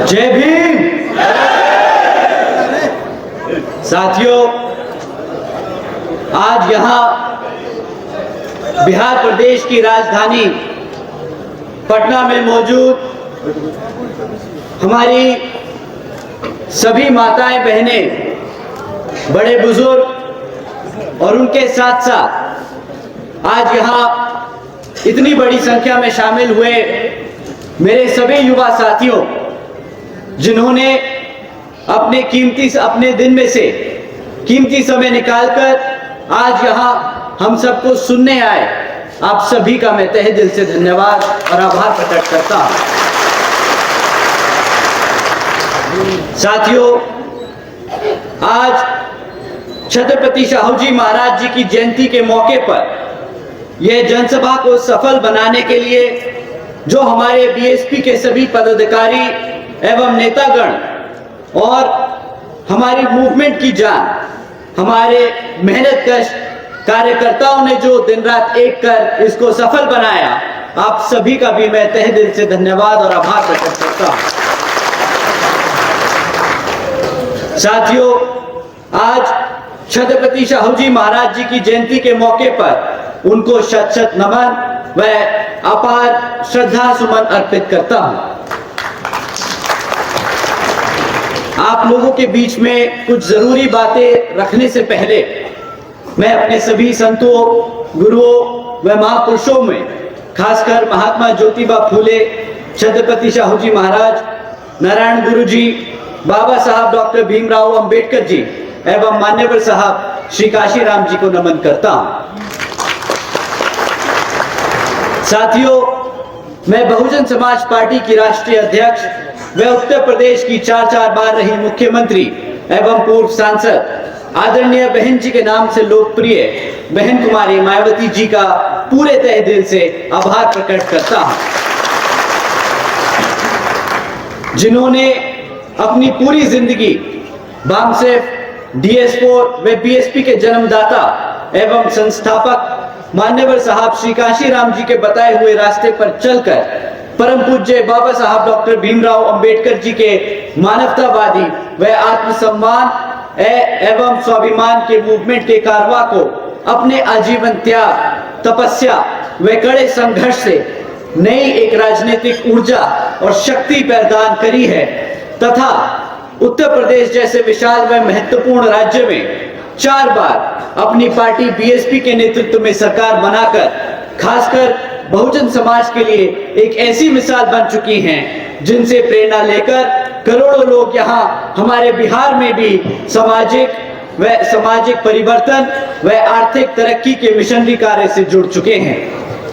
जय भीम। साथियों, आज यहाँ बिहार प्रदेश की राजधानी पटना में मौजूद हमारी सभी माताएं बहनें, बड़े बुजुर्ग और उनके साथ साथ आज यहाँ इतनी बड़ी संख्या में शामिल हुए मेरे सभी युवा साथियों, जिन्होंने अपने दिन में से कीमती समय निकालकर आज यहाँ हम सबको सुनने आए, आप सभी का मैं तहे दिल से धन्यवाद और आभार प्रकट करता हूँ। साथियों, आज छत्रपति शाहू जी महाराज जी की जयंती के मौके पर यह जनसभा को सफल बनाने के लिए जो हमारे बीएसपी के सभी पदाधिकारी एवं नेतागण और हमारी मूवमेंट की जान, हमारे मेहनतकश कार्यकर्ताओं ने जो दिन रात एक कर इसको सफल बनाया, आप सभी का भी मैं तहे दिल से धन्यवाद और आभार प्रकट करता हूं। साथियों, आज छत्रपति शाहू जी महाराज जी की जयंती के मौके पर उनको शत शत नमन व अपार श्रद्धा सुमन अर्पित करता हूं। आप लोगों के बीच में कुछ जरूरी बातें रखने से पहले मैं अपने सभी संतों, गुरुओं व महापुरुषों में खासकर महात्मा ज्योतिबा फूले, छत्रपति शाहू जी महाराज, नारायण गुरु जी, बाबा साहब डॉक्टर भीमराव अंबेडकर जी एवं मान्यवर साहब श्री काशीराम जी को नमन करता हूं। साथियों, मैं बहुजन समाज पार्टी की राष्ट्रीय अध्यक्ष व उत्तर प्रदेश की 4 बार रही मुख्यमंत्री एवं पूर्व सांसद आदरणीय बहन जी के नाम से लोकप्रिय बहन कुमारी मायावती जी का पूरे तहे दिल से आभार प्रकट करता हूं, जिन्होंने अपनी पूरी जिंदगी बामसेफ, DS4 व बीएसपी के जन्मदाता एवं संस्थापक मान्यवर साहब श्री काशीराम जी के बताए हुए रास्ते पर चलकर परम पूज्य बाबा साहब डॉक्टर भीमराव अंबेडकर जी के मानवतावादी व आत्मसम्मान एवं स्वाभिमान के मूवमेंट के कारवा को अपने आजीवन त्याग, तपस्या व कड़े संघर्ष से नई एक राजनीतिक ऊर्जा और शक्ति प्रदान करी है तथा उत्तर प्रदेश जैसे विशाल व महत्वपूर्ण राज्य में 4 बार अपनी पार्टी बीएसपी के नेतृत्व में सरकार बनाकर खासकर बहुजन समाज के लिए एक ऐसी मिसाल बन चुकी हैं, जिनसे प्रेरणा लेकर करोड़ों लोग यहाँ हमारे बिहार में भी सामाजिक परिवर्तन व आर्थिक तरक्की के मिशनरी कार्य से जुड़ चुके हैं।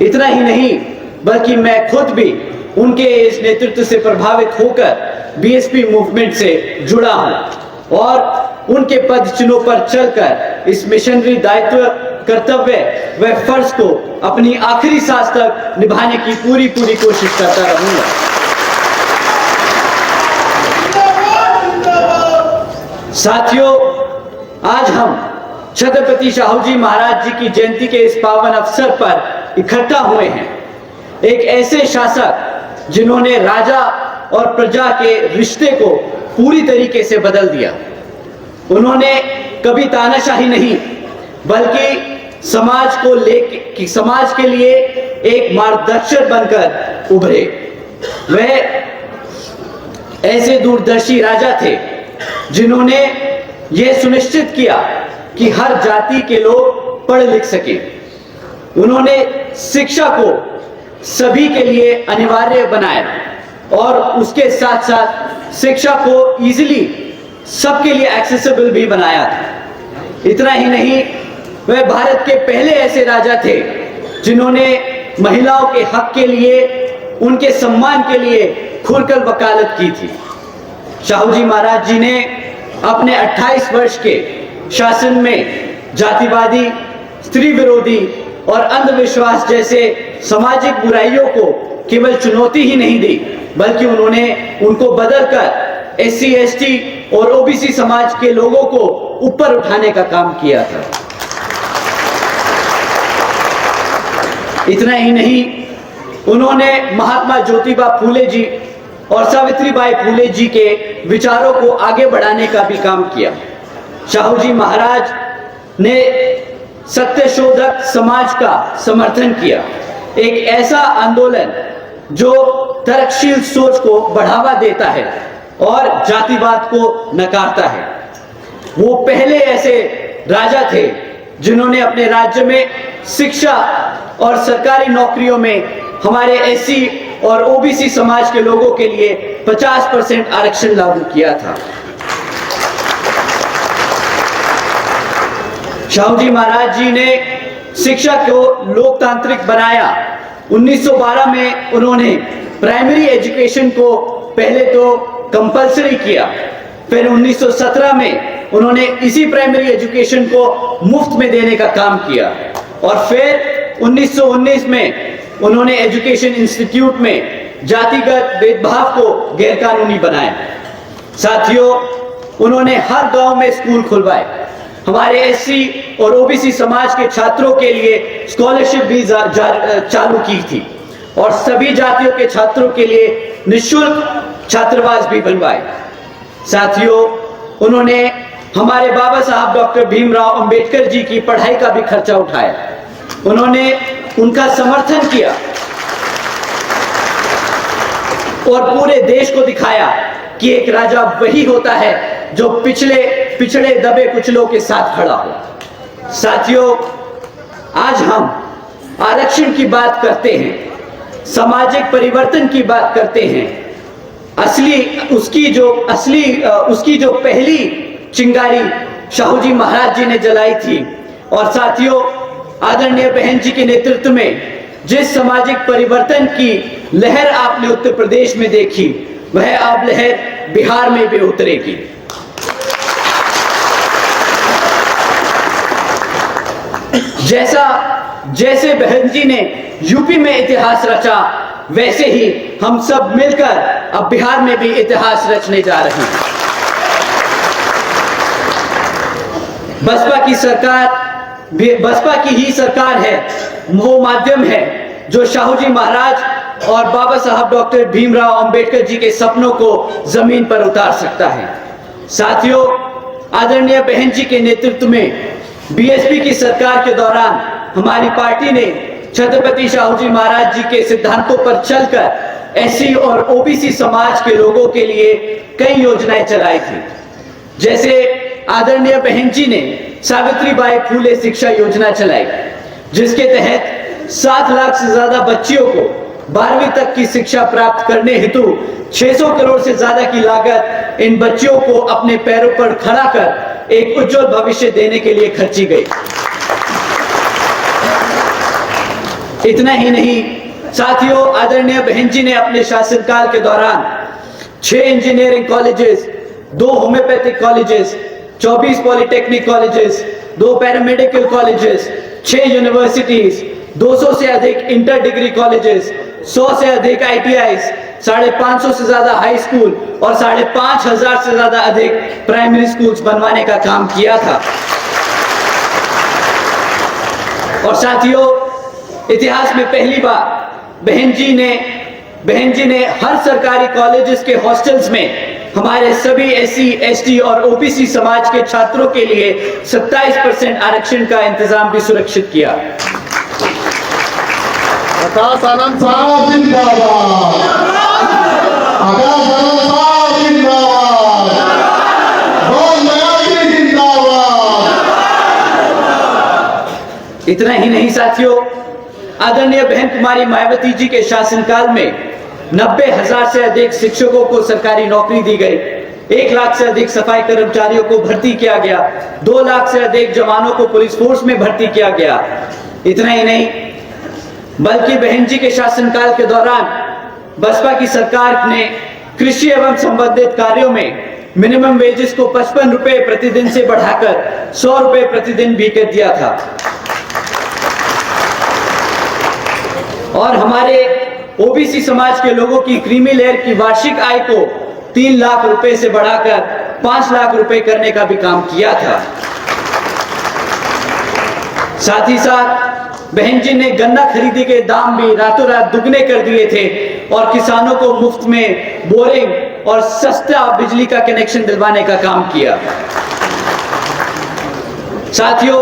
इतना ही नहीं, बल्कि मैं खुद भी उनके इस नेतृत्व से प्रभावित होकर बीएसपी मूवमेंट से जुड़ा हूं और उनके पद चिन्हों पर चलकर इस मिशनरी दायित्व, कर्तव्य व फर्ज को अपनी आखिरी सांस तक निभाने की पूरी कोशिश करता रहूंगा। साथियों, आज हम छत्रपति शाहू जी महाराज जी की जयंती के इस पावन अवसर पर इकट्ठा हुए हैं। एक ऐसे शासक जिन्होंने राजा और प्रजा के रिश्ते को पूरी तरीके से बदल दिया। उन्होंने कभी तानाशाही नहीं, बल्कि समाज के लिए एक मार्गदर्शक बनकर उभरे। वह ऐसे दूरदर्शी राजा थे जिन्होंने यह सुनिश्चित किया कि हर जाति के लोग पढ़ लिख सके। उन्होंने शिक्षा को सभी के लिए अनिवार्य बनाया और उसके साथ साथ शिक्षा को इजीली सबके लिए एक्सेसिबल भी बनाया था। इतना ही नहीं, वह भारत के पहले ऐसे राजा थे जिन्होंने महिलाओं के हक के लिए, उनके सम्मान के लिए खुलकर वकालत की थी। शाहू जी महाराज जी ने अपने 28 वर्ष के शासन में जातिवादी, स्त्री विरोधी और अंधविश्वास जैसे सामाजिक बुराइयों को केवल चुनौती ही नहीं दी, बल्कि उन्होंने उनको बदलकर SC, ST और OBC समाज के लोगों को ऊपर उठाने का काम किया था। इतना ही नहीं, उन्होंने महात्मा ज्योतिबा फूले जी और सावित्रीबाई फूले जी के विचारों को आगे बढ़ाने का भी काम किया। शाहू जी महाराज ने सत्यशोधक समाज का समर्थन किया, एक ऐसा आंदोलन जो तर्कशील सोच को बढ़ावा देता है और जातिवाद को नकारता है। वो पहले ऐसे राजा थे जिन्होंने अपने राज्य में शिक्षा और सरकारी नौकरियों में हमारे एससी और ओबीसी समाज के लोगों के लिए 50% आरक्षण लागू किया था। शाहू जी महाराज जी ने शिक्षा को लोकतांत्रिक बनाया। 1912 में उन्होंने प्राइमरी एजुकेशन को पहले तो कंपलसरी किया, फिर 1917 में उन्होंने इसी प्राइमरी एजुकेशन को मुफ्त में देने का काम किया और फिर 1919 में उन्होंने एजुकेशन इंस्टीट्यूट में जातिगत भेदभाव को गैरकानूनी बनाया। साथियों, उन्होंने हर गांव में स्कूल खुलवाए, हमारे एससी और ओबीसी समाज के छात्रों के लिए स्कॉलरशिप भी चालू की थी और सभी जातियों के छात्रों के लिए निःशुल्क छात्रावास भी बनवाए। साथियों, उन्होंने हमारे बाबा साहब डॉक्टर भीमराव अंबेडकर जी की पढ़ाई का भी खर्चा उठाया, उन्होंने उनका समर्थन किया और पूरे देश को दिखाया कि एक राजा वही होता है जो पिछड़े दबे कुचलों के साथ खड़ा हो। साथियों, आज हम आरक्षण की बात करते हैं, सामाजिक परिवर्तन की बात करते हैं। उसकी जो पहली चिंगारी शाहू जी महाराज जी ने जलाई थी और साथियों, आदरणीय बहन जी के नेतृत्व में जिस सामाजिक परिवर्तन की लहर आपने उत्तर प्रदेश में देखी, वह अब लहर बिहार में भी उतरेगी। जैसे बहन जी ने यूपी में इतिहास रचा, वैसे ही हम सब मिलकर अब बिहार में भी इतिहास रचने जा रहे हैं। बसपा की ही सरकार है, वो माध्यम है जो शाहू जी महाराज और बाबा साहब डॉक्टर भीमराव अंबेडकर जी के सपनों को जमीन पर उतार सकता है। साथियों, आदरणीय बहन जी के नेतृत्व में बीएसपी की सरकार के दौरान हमारी पार्टी ने छत्रपति शाहू जी महाराज जी के सिद्धांतों पर चलकर एससी और ओबीसी समाज के लोगों के लिए कई योजनाएं चलाई थी। जैसे आदरणीय बहन जी ने सावित्रीबाई फूले शिक्षा योजना चलाई, जिसके तहत 7 लाख से ज्यादा बच्चियों को 12वीं तक की शिक्षा प्राप्त करने हेतु 600 करोड़ से ज्यादा की लागत इन बच्चियों को अपने पैरों पर खड़ा कर एक उज्जवल भविष्य देने के लिए खर्ची गई। इतना ही नहीं साथियों, आदरणीय बहन जी ने अपने शासनकाल के दौरान 6 engineering colleges, 2 homeopathic colleges, 24 polytechnic colleges, 2 paramedical colleges, 6 universities, 200 से अधिक इंटर डिग्री कॉलेजेस, 100 से अधिक ITIs, 550 से ज्यादा हाई स्कूल और 5500 से ज्यादा अधिक प्राइमरी स्कूल्स बनवाने का काम किया था। और साथियों, इतिहास में पहली बार बहन जी ने हर सरकारी कॉलेजेस के हॉस्टल्स में हमारे सभी एससी, एसटी और ओबीसी समाज के छात्रों के लिए 27% आरक्षण का इंतजाम भी सुरक्षित किया। आकाश आनंद साहब जिंदाबाद, आकाश आनंद साहब जिंदाबाद, बहुत नया जिंदाबाद। इतना ही नहीं साथियों, आदरणीय बहन कुमारी मायावती जी के शासनकाल में 90,000 से अधिक शिक्षकों को सरकारी नौकरी दी गई, 1 लाख से अधिक सफाई कर्मचारियों को भर्ती किया गया, 2 लाख से अधिक जवानों को पुलिस फोर्स में भर्ती किया गया। इतना ही नहीं, बल्कि बहन जी के शासनकाल के दौरान बसपा की सरकार ने कृषि एवं संबंधित कार्यों में मिनिमम वेजेस को 55 रुपए प्रतिदिन से बढ़ाकर 100 रुपए प्रतिदिन भी कर दिया था। और हमारे ओबीसी समाज के लोगों की क्रीमी लेयर की वार्षिक आय को 3 लाख रुपए से बढ़ाकर 5 लाख रुपए करने का भी काम किया था। साथ ही साथ बहन जी ने गन्ना खरीदी के दाम भी रातों रात दुगने कर दिए थे और किसानों को मुफ्त में बोरिंग और सस्ता बिजली का कनेक्शन दिलवाने का काम किया। साथियों,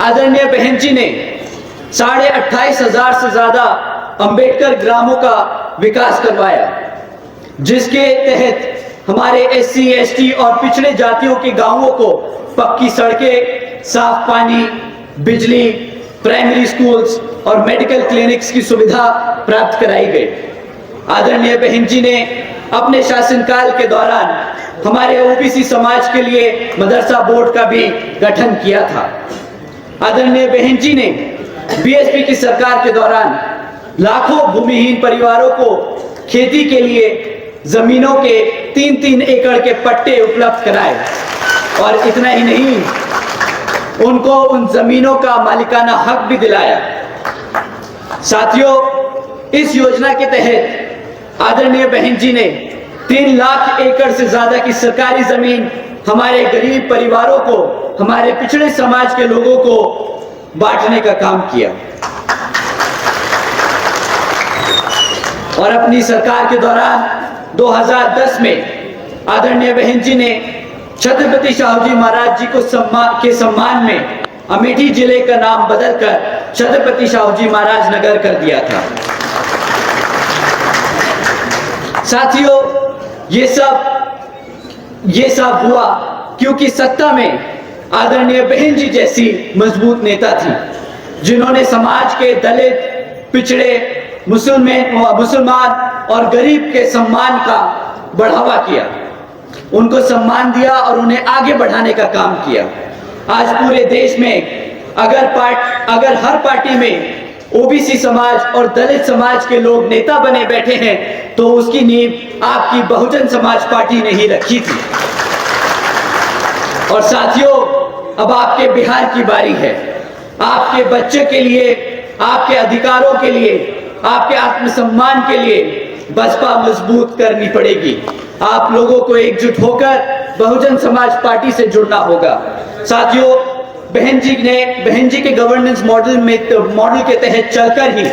आदरणीय बहन जी ने 28,500 से ज्यादा अंबेडकर ग्रामों का विकास करवाया, जिसके तहत हमारे SC, ST और पिछड़े जातियों के गांवों को पक्की सड़कें, साफ पानी, बिजली, प्राइमरी स्कूल्स और मेडिकल क्लिनिक्स की सुविधा प्राप्त कराई गई। आदरणीय बहन जी ने अपने शासनकाल के दौरान हमारे OBC समाज के लिए मदरसा बोर्ड का भी गठन किया था। आदरणीय बहन जी ने BSP की सरकार के दौरान लाखों भूमिहीन परिवारों को खेती के लिए जमीनों के 3-3 एकड़ के पट्टे उपलब्ध कराए, और इतना ही नहीं, उनको उन जमीनों का मालिकाना हक भी दिलाया। साथियों, इस योजना के तहत आदरणीय बहन जी ने 3 लाख एकड़ से ज्यादा की सरकारी जमीन हमारे गरीब परिवारों को, हमारे पिछड़े समाज के लोगों को बांटने का काम किया। और अपनी सरकार के दौरान 2010 में आदरणीय बहन जी ने छत्रपति शाहू जी महाराज जी को के सम्मान में अमेठी जिले का नाम बदलकर छत्रपति शाहू जी महाराज नगर कर दिया था। साथियों, ये सब हुआ क्योंकि सत्ता में आदरणीय बहन जी जैसी मजबूत नेता थी, जिन्होंने समाज के दलित, पिछड़े, मुसलमान और गरीब के सम्मान का बढ़ावा किया, उनको सम्मान दिया और उन्हें आगे बढ़ाने का काम किया। आज पूरे देश में अगर हर पार्टी में OBC समाज और दलित समाज के लोग नेता बने बैठे हैं, तो उसकी नींव आपकी बहुजन समाज पार्टी ने ही रखी थी। और साथियों, अब आपके बिहार की बारी है। आपके बच्चे के लिए, आपके अधिकारों के लिए, आपके आत्मसम्मान के लिए बसपा मजबूत करनी पड़ेगी। आप लोगों को एकजुट होकर बहुजन समाज पार्टी से जुड़ना होगा। साथियों, बहन जी के गवर्नेंस मॉडल के तहत चलकर ही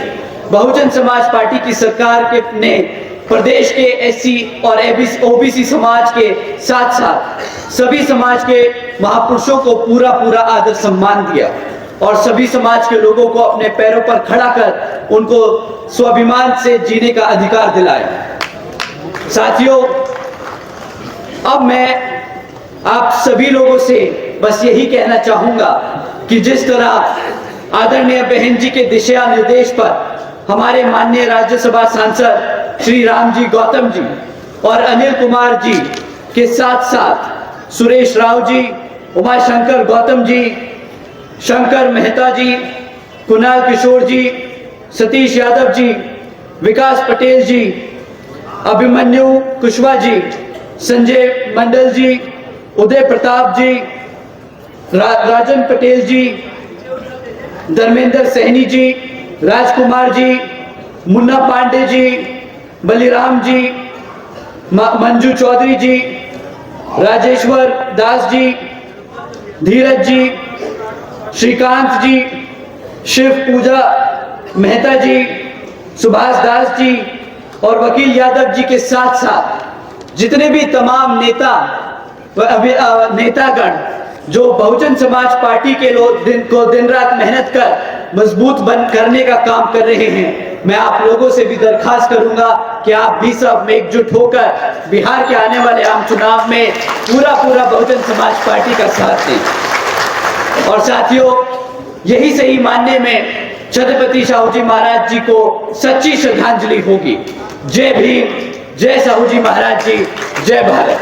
बहुजन समाज पार्टी की सरकार ने प्रदेश के SC और OBC समाज के साथ साथ सभी समाज के महापुरुषों को पूरा आदर सम्मान दिया, और सभी समाज के लोगों को अपने पैरों पर खड़ा कर उनको स्वाभिमान से जीने का अधिकार दिलाया। साथियों, अब मैं आप सभी लोगों से बस यही कहना चाहूंगा कि जिस तरह आदरणीय बहन जी के दिशा निर्देश पर हमारे माननीय राज्यसभा सांसद श्री राम जी गौतम जी और अनिल कुमार जी के साथ साथ सुरेश राव जी, उमाशंकर गौतम जी, शंकर मेहता जी, कुणाल किशोर जी, सतीश यादव जी, विकास पटेल जी, अभिमन्यु कुशवाहा जी, संजय मंडल जी, उदय प्रताप जी, राजन पटेल जी, धर्मेंद्र सैनी जी, राजकुमार जी, मुन्ना पांडे जी, बलिराम जी, मंजू चौधरी जी, राजेश्वर दास जी, धीरज जी, श्रीकांत जी, शिव पूजा मेहता जी, सुभाष दास जी और वकील यादव जी के साथ साथ जितने भी तमाम नेतागण जो बहुजन समाज पार्टी के लोग दिन रात मेहनत कर मजबूत करने का काम कर रहे हैं, मैं आप लोगों से भी दरखास्त करूंगा कि आप भी सब एकजुट होकर बिहार के आने वाले आम चुनाव में पूरा बहुजन समाज पार्टी का साथ दें। और साथियों, यही सही मानने में छत्रपति शाहू जी महाराज जी को सच्ची श्रद्धांजलि होगी। जय भीम, जय शाहू जी महाराज जी, जय भारत।